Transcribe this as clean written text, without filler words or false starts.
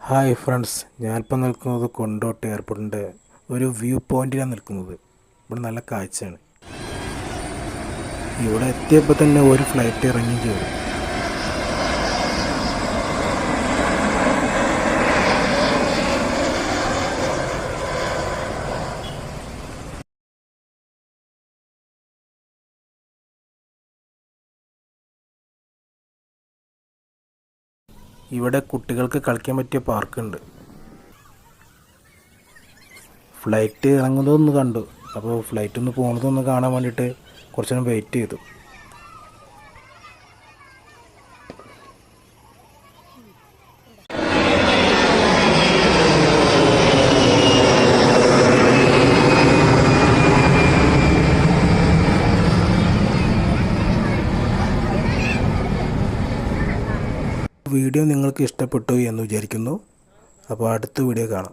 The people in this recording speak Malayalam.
ഹായ് ഫ്രണ്ട്സ്, ഞാനിപ്പോൾ നിൽക്കുന്നത് കൊണ്ടോട്ടി എയർപോർട്ടിൻ്റെ ഒരു വ്യൂ പോയിന്റിലാണ് നിൽക്കുന്നത്. ഇവിടെ നല്ല കാഴ്ചയാണ്. ഇവിടെ എത്തിയപ്പോൾ തന്നെ ഒരു ഫ്ലൈറ്റ് ഇറങ്ങി ചെയ്തു. ഇവിടെ കുട്ടികൾക്ക് കളിക്കാൻ പറ്റിയ പാർക്കുണ്ട്. ഫ്ലൈറ്റ് ഇറങ്ങുന്നതൊന്ന് കണ്ടു. അപ്പോൾ ഫ്ലൈറ്റ് ഒന്ന് പോകുന്നതൊന്ന് കാണാൻ വേണ്ടിയിട്ട് കുറച്ച് നേരം വെയിറ്റ് ചെയ്തു. വീഡിയോ നിങ്ങൾക്ക് ഇഷ്ടപ്പെട്ടു എന്ന് വിചാരിക്കുന്നു. അപ്പോൾ അടുത്ത വീഡിയോ കാണാം.